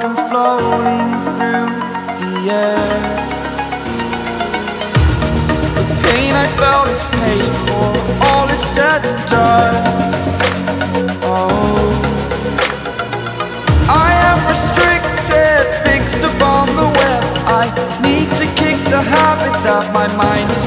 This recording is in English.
like I'm floating through the air. The pain I felt is paid for, all is said and done. Oh, I am restricted, fixed upon the web. I need to kick the habit that my mind is